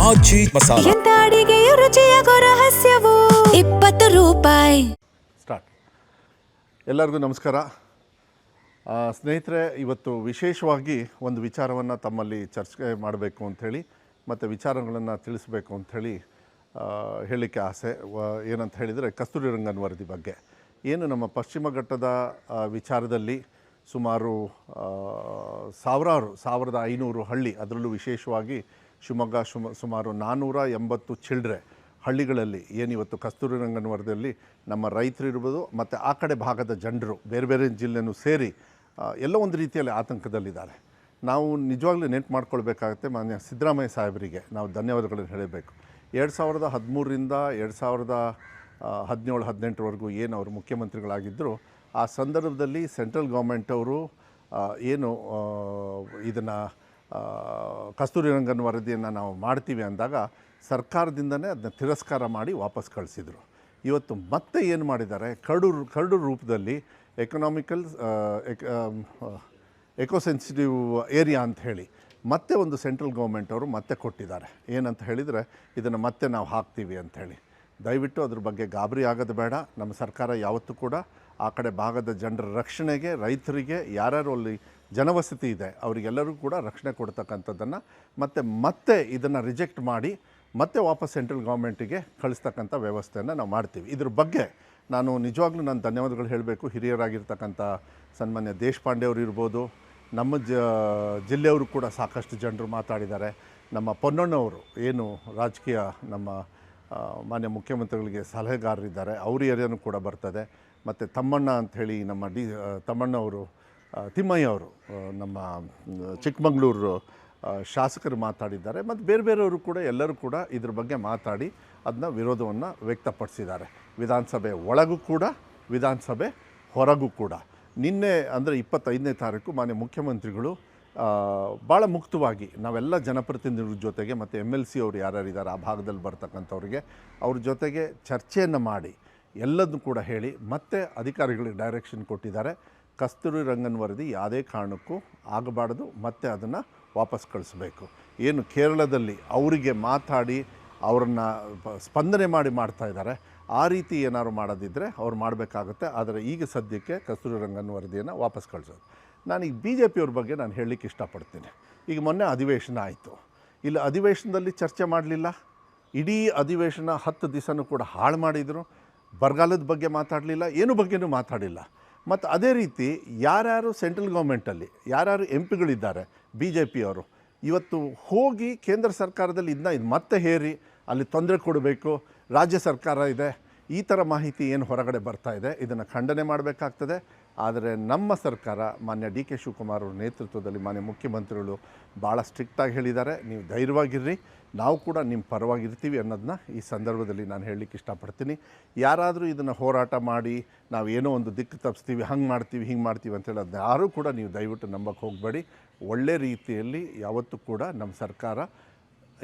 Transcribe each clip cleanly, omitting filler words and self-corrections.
ಆಚಿ ಮಸಾಲ. ಎಂತ ಅಡಿಗೆಯ ರುಚಿಯಾಗೋ ರಹಸ್ಯವು 20 ರೂಪಾಯಿ. ಸ್ಟಾರ್ಟ್. ಎಲ್ಲರಿಗೂ ನಮಸ್ಕಾರ ಸ್ನೇಹಿತರೆ. ಇವತ್ತು ವಿಶೇಷವಾಗಿ ಒಂದು ವಿಚಾರವನ್ನು ತಮ್ಮಲ್ಲಿ ಚರ್ಚೆ ಮಾಡಬೇಕು ಅಂಥೇಳಿ ಮತ್ತು ವಿಚಾರಗಳನ್ನು ತಿಳಿಸಬೇಕು ಅಂಥೇಳಿ ಹೇಳಲಿಕ್ಕೆ ಆಸೆ. ಏನಂತ ಹೇಳಿದರೆ ಕಸ್ತೂರಿ ರಂಗನ್ ವರದಿ ಬಗ್ಗೆ. ಏನು ನಮ್ಮ ಪಶ್ಚಿಮ ಘಟ್ಟದ ವಿಚಾರದಲ್ಲಿ ಸುಮಾರು 1500 ಹಳ್ಳಿ, ಅದರಲ್ಲೂ ವಿಶೇಷವಾಗಿ ಶಿವಮೊಗ್ಗ ಸುಮಾರು 480 ಚಿಲ್ಡ್ರೆ ಹಳ್ಳಿಗಳಲ್ಲಿ ಏನಿವತ್ತು ಕಸ್ತೂರಿ ರಂಗನ್ ವರದಿಯಲ್ಲಿ ನಮ್ಮ ರೈತರು ಇರ್ಬೋದು ಮತ್ತು ಆ ಕಡೆ ಭಾಗದ ಜನರು ಬೇರೆ ಬೇರೆ ಜಿಲ್ಲೆನೂ ಸೇರಿ ಎಲ್ಲೋ ಒಂದು ರೀತಿಯಲ್ಲಿ ಆತಂಕದಲ್ಲಿದ್ದಾರೆ. ನಾವು ನಿಜವಾಗ್ಲೂ ನೆನ್ಪು ಮಾಡ್ಕೊಳ್ಬೇಕಾಗತ್ತೆ. ಮಾನ್ಯ ಸಿದ್ದರಾಮಯ್ಯ ಸಾಹೇಬರಿಗೆ ನಾವು ಧನ್ಯವಾದಗಳನ್ನು ಹೇಳಬೇಕು. 2013ರಿಂದ 2017-18ವರೆಗೂ ಏನು ಅವರು ಮುಖ್ಯಮಂತ್ರಿಗಳಾಗಿದ್ದರು, ಆ ಸಂದರ್ಭದಲ್ಲಿ ಸೆಂಟ್ರಲ್ ಗೌರ್ಮೆಂಟ್ ಅವರು ಏನು ಇದನ್ನು ಕಸ್ತೂರಿ ರಂಗನ್ ವರದಿಯನ್ನು ನಾವು ಮಾಡ್ತೀವಿ ಅಂದಾಗ ಸರ್ಕಾರದಿಂದನೇ ಅದನ್ನ ತಿರಸ್ಕಾರ ಮಾಡಿ ವಾಪಸ್ ಕಳಿಸಿದರು. ಇವತ್ತು ಮತ್ತೆ ಏನು ಮಾಡಿದ್ದಾರೆ, ಕರಡು ರೂಪದಲ್ಲಿ ಎಕೋಸೆನ್ಸಿಟಿವ್ ಏರಿಯಾ ಅಂತ ಹೇಳಿ ಮತ್ತೆ ಒಂದು ಸೆಂಟ್ರಲ್ ಗೌರ್ಮೆಂಟ್ ಅವರು ಮತ್ತೆ ಕೊಟ್ಟಿದ್ದಾರೆ. ಏನಂತ ಹೇಳಿದರೆ ಇದನ್ನು ಮತ್ತೆ ನಾವು ಹಾಕ್ತೀವಿ ಅಂಥೇಳಿ. ದಯವಿಟ್ಟು ಅದ್ರ ಬಗ್ಗೆ ಗಾಬರಿ ಆಗೋದು ಬೇಡ. ನಮ್ಮ ಸರ್ಕಾರ ಯಾವತ್ತೂ ಕೂಡ ಆ ಕಡೆ ಭಾಗದ ಜನರ ರಕ್ಷಣೆಗೆ, ರೈತರಿಗೆ, ಯಾರ್ಯಾರು ಅಲ್ಲಿ ಜನವಸತಿ ಇದೆ ಅವರಿಗೆಲ್ಲರಿಗೂ ಕೂಡ ರಕ್ಷಣೆ ಕೊಡ್ತಕ್ಕಂಥದ್ದನ್ನು ಮತ್ತೆ ಇದನ್ನು ರಿಜೆಕ್ಟ್ ಮಾಡಿ ಮತ್ತೆ ವಾಪಸ್ ಸೆಂಟ್ರಲ್ ಗೌರ್ಮೆಂಟಿಗೆ ಕಳಿಸ್ತಕ್ಕಂಥ ವ್ಯವಸ್ಥೆಯನ್ನು ನಾವು ಮಾಡ್ತೀವಿ. ಇದ್ರ ಬಗ್ಗೆ ನಾನು ನಿಜವಾಗ್ಲೂ ನಾನು ಧನ್ಯವಾದಗಳು ಹೇಳಬೇಕು. ಹಿರಿಯರಾಗಿರ್ತಕ್ಕಂಥ ಸನ್ಮಾನ್ಯ ದೇಶಪಾಂಡೆ ಅವರು ಇರ್ಬೋದು, ನಮ್ಮ ಜಿಲ್ಲೆಯವರು ಕೂಡ ಸಾಕಷ್ಟು ಜನರು ಮಾತಾಡಿದ್ದಾರೆ. ನಮ್ಮ ಪೊನ್ನಣ್ಣವರು ಏನು ರಾಜಕೀಯ ನಮ್ಮ ಮಾನ್ಯ ಮುಖ್ಯಮಂತ್ರಿಗಳಿಗೆ ಸಲಹೆಗಾರರಿದ್ದಾರೆ, ಅವ್ರ ಏರಿಯಾನೂ ಕೂಡ ಬರ್ತದೆ. ಮತ್ತು ತಮ್ಮಣ್ಣ ಅಂಥೇಳಿ ನಮ್ಮ ತಮ್ಮಣ್ಣವರು, ತಿಮ್ಮಯ್ಯ ಅವರು ನಮ್ಮ ಚಿಕ್ಕಮಗಳೂರು ಶಾಸಕರು ಮಾತಾಡಿದ್ದಾರೆ. ಮತ್ತು ಬೇರೆ ಬೇರೆಯವರು ಕೂಡ ಎಲ್ಲರೂ ಕೂಡ ಇದ್ರ ಬಗ್ಗೆ ಮಾತಾಡಿ ಅದನ್ನ ವಿರೋಧವನ್ನು ವ್ಯಕ್ತಪಡಿಸಿದ್ದಾರೆ. ವಿಧಾನಸಭೆ ಒಳಗೂ ಕೂಡ, ವಿಧಾನಸಭೆ ಹೊರಗೂ ಕೂಡ. ನಿನ್ನೆ ಅಂದರೆ 25ನೇ ತಾರೀಕು ಮಾನ್ಯ ಮುಖ್ಯಮಂತ್ರಿಗಳು ಭಾಳ ಮುಕ್ತವಾಗಿ ನಾವೆಲ್ಲ ಜನಪ್ರತಿನಿಧಿಗಳ ಜೊತೆಗೆ ಮತ್ತು MLC ಅವರು ಯಾರ್ಯಾರಿದ್ದಾರೆ ಆ ಭಾಗದಲ್ಲಿ ಬರ್ತಕ್ಕಂಥವ್ರಿಗೆ ಅವ್ರ ಜೊತೆಗೆ ಚರ್ಚೆಯನ್ನು ಮಾಡಿ ಎಲ್ಲದನ್ನು ಕೂಡ ಹೇಳಿ ಮತ್ತೆ ಅಧಿಕಾರಿಗಳಿಗೆ ಡೈರೆಕ್ಷನ್ ಕೊಟ್ಟಿದ್ದಾರೆ. ಕಸ್ತೂರಿ ರಂಗನ್ ವರದಿ ಯಾವುದೇ ಕಾರಣಕ್ಕೂ ಆಗಬಾರ್ದು, ಮತ್ತೆ ಅದನ್ನು ವಾಪಸ್ ಕಳಿಸ್ಬೇಕು. ಏನು ಕೇರಳದಲ್ಲಿ ಅವರಿಗೆ ಮಾತಾಡಿ ಅವರನ್ನು ಸ್ಪಂದನೆ ಮಾಡಿ ಮಾಡ್ತಾ ಇದ್ದಾರೆ, ಆ ರೀತಿ ಏನಾದ್ರು ಮಾಡೋದಿದ್ದರೆ ಅವ್ರು ಮಾಡಬೇಕಾಗುತ್ತೆ. ಆದರೆ ಈಗ ಸದ್ಯಕ್ಕೆ ಕಸ್ತೂರಿ ರಂಗನ್ ವರದಿಯನ್ನು ವಾಪಸ್ ಕಳಿಸೋದು. ನಾನೀಗ BJPಯವ್ರ ಬಗ್ಗೆ ನಾನು ಹೇಳಲಿಕ್ಕೆ ಇಷ್ಟಪಡ್ತೀನಿ. ಈಗ ಮೊನ್ನೆ ಅಧಿವೇಶನ ಆಯಿತು, ಇಲ್ಲಿ ಅಧಿವೇಶನದಲ್ಲಿ ಚರ್ಚೆ ಮಾಡಲಿಲ್ಲ. ಇಡೀ ಅಧಿವೇಶನ 10 ದಿವಸನೂ ಕೂಡ ಹಾಳು ಮಾಡಿದರು. ಬರಗಾಲದ ಬಗ್ಗೆ ಮಾತಾಡಲಿಲ್ಲ, ಏನು ಬಗ್ಗೆನೂ ಮಾತಾಡಿಲ್ಲ. ಮತ್ತು ಅದೇ ರೀತಿ ಯಾರ್ಯಾರು ಸೆಂಟ್ರಲ್ ಗೌರ್ಮೆಂಟಲ್ಲಿ ಯಾರ್ಯಾರು MPಗಳಿದ್ದಾರೆ BJPಯವರು ಇವತ್ತು ಹೋಗಿ ಕೇಂದ್ರ ಸರ್ಕಾರದಲ್ಲಿ ಇದು ಮತ್ತೆ ಹೇರಿ ಅಲ್ಲಿ ತೊಂದರೆ ಕೊಡಬೇಕು, ರಾಜ್ಯ ಸರ್ಕಾರ ಇದೆ, ಈ ಥರ ಮಾಹಿತಿ ಏನು ಹೊರಗಡೆ ಬರ್ತಾ ಇದೆ, ಇದನ್ನು ಖಂಡನೆ ಮಾಡಬೇಕಾಗ್ತದೆ. ಆದರೆ ನಮ್ಮ ಸರ್ಕಾರ ಮಾನ್ಯ DK ಶಿವಕುಮಾರ್ ಅವ್ರ ನೇತೃತ್ವದಲ್ಲಿ ಮಾನ್ಯ ಮುಖ್ಯಮಂತ್ರಿಗಳು ಭಾಳ ಸ್ಟ್ರಿಕ್ಟಾಗಿ ಹೇಳಿದ್ದಾರೆ, ನೀವು ಧೈರ್ಯವಾಗಿರ್ರಿ, ನಾವು ಕೂಡ ನಿಮ್ಮ ಪರವಾಗಿರ್ತೀವಿ ಅನ್ನೋದನ್ನ ಈ ಸಂದರ್ಭದಲ್ಲಿ ನಾನು ಹೇಳಲಿಕ್ಕೆ ಇಷ್ಟಪಡ್ತೀನಿ. ಯಾರಾದರೂ ಇದನ್ನು ಹೋರಾಟ ಮಾಡಿ ನಾವು ಏನೋ ಒಂದು ದಿಕ್ಕು ತಪ್ಪಿಸ್ತೀವಿ, ಹಂಗೆ ಮಾಡ್ತೀವಿ, ಹಿಂಗೆ ಮಾಡ್ತೀವಿ ಅಂತೇಳಿ ಅದನ್ನ ಯಾರೂ ಕೂಡ ನೀವು ದಯವಿಟ್ಟು ನಂಬಕ್ಕೆ ಹೋಗಬೇಡಿ. ಒಳ್ಳೆ ರೀತಿಯಲ್ಲಿ ಯಾವತ್ತೂ ಕೂಡ ನಮ್ಮ ಸರ್ಕಾರ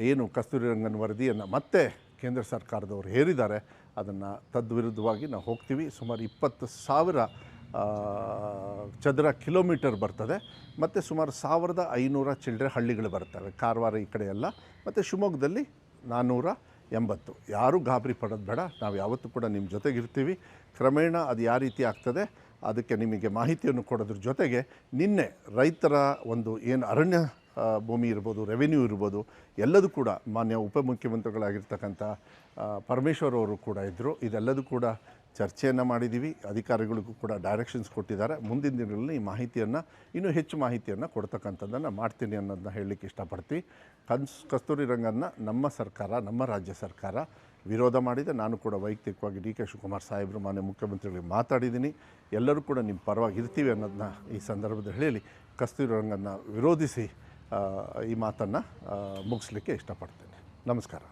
ಏನು ಕಸ್ತೂರಿ ರಂಗನ್ ವರದಿಯನ್ನು ಮತ್ತೆ ಕೇಂದ್ರ ಸರ್ಕಾರದವರು ಹೇರಿದ್ದಾರೆ ಅದನ್ನು ತದ್ವಿರುದ್ಧವಾಗಿ ನಾವು ಹೋಗ್ತೀವಿ. ಸುಮಾರು 20,000 ಚದರ ಕಿಲೋಮೀಟರ್ ಬರ್ತದೆ. ಮತ್ತು ಸುಮಾರು 1500 ಚಿಲ್ಡ್ರೆ ಹಳ್ಳಿಗಳು ಬರ್ತವೆ, ಕಾರವಾರ ಈ ಕಡೆ ಎಲ್ಲ. ಮತ್ತು ಶಿವಮೊಗ್ಗದಲ್ಲಿ 480. ಯಾರೂ ಗಾಬರಿ ಪಡೋದು ಬೇಡ, ನಾವು ಯಾವತ್ತೂ ಕೂಡ ನಿಮ್ಮ ಜೊತೆಗಿರ್ತೀವಿ. ಕ್ರಮೇಣ ಅದು ಯಾವ ರೀತಿ ಆಗ್ತದೆ ಅದಕ್ಕೆ ನಿಮಗೆ ಮಾಹಿತಿಯನ್ನು ಕೊಡೋದ್ರ ಜೊತೆಗೆ ನಿನ್ನೆ ರೈತರ ಒಂದು ಏನು ಅರಣ್ಯ ಭೂಮಿ ಇರ್ಬೋದು, ರೆವೆನ್ಯೂ ಇರ್ಬೋದು, ಎಲ್ಲದೂ ಕೂಡ ಮಾನ್ಯ ಉಪಮುಖ್ಯಮಂತ್ರಿಗಳಾಗಿರ್ತಕ್ಕಂಥ ಪರಮೇಶ್ವರ್ ಅವರು ಕೂಡ ಇದ್ದರು. ಇದೆಲ್ಲದೂ ಕೂಡ ಚರ್ಚೆಯನ್ನು ಮಾಡಿದ್ದೀವಿ. ಅಧಿಕಾರಿಗಳಿಗೂ ಕೂಡ ಡೈರೆಕ್ಷನ್ಸ್ ಕೊಟ್ಟಿದ್ದಾರೆ. ಮುಂದಿನ ದಿನಗಳಲ್ಲಿ ಈ ಮಾಹಿತಿಯನ್ನು ಇನ್ನೂ ಹೆಚ್ಚು ಮಾಹಿತಿಯನ್ನು ಕೊಡ್ತಕ್ಕಂಥದ್ದನ್ನು ಮಾಡ್ತೀನಿ ಅನ್ನೋದನ್ನ ಹೇಳಲಿಕ್ಕೆ ಇಷ್ಟಪಡ್ತೀವಿ. ಕಸ್ತೂರಿ ರಂಗನ್ನ ನಮ್ಮ ಸರ್ಕಾರ, ನಮ್ಮ ರಾಜ್ಯ ಸರ್ಕಾರ ವಿರೋಧ ಮಾಡಿದೆ. ನಾನು ಕೂಡ ವೈಯಕ್ತಿಕವಾಗಿ DK ಶಿವಕುಮಾರ್ ಸಾಹೇಬರು ಮಾನ್ಯ ಮುಖ್ಯಮಂತ್ರಿಗಳಿಗೆ ಮಾತಾಡಿದ್ದೀನಿ. ಎಲ್ಲರೂ ಕೂಡ ನಿಮ್ಮ ಪರವಾಗಿ ಇರ್ತೀವಿ ಅನ್ನೋದನ್ನ ಈ ಸಂದರ್ಭದಲ್ಲಿ ಹೇಳಿ ಕಸ್ತೂರಿ ರಂಗನ್ನ ವಿರೋಧಿಸಿ ಈ ಮಾತನ್ನು ಮುಗಿಸ್ಲಿಕ್ಕೆ ಇಷ್ಟಪಡ್ತೇನೆ. ನಮಸ್ಕಾರ.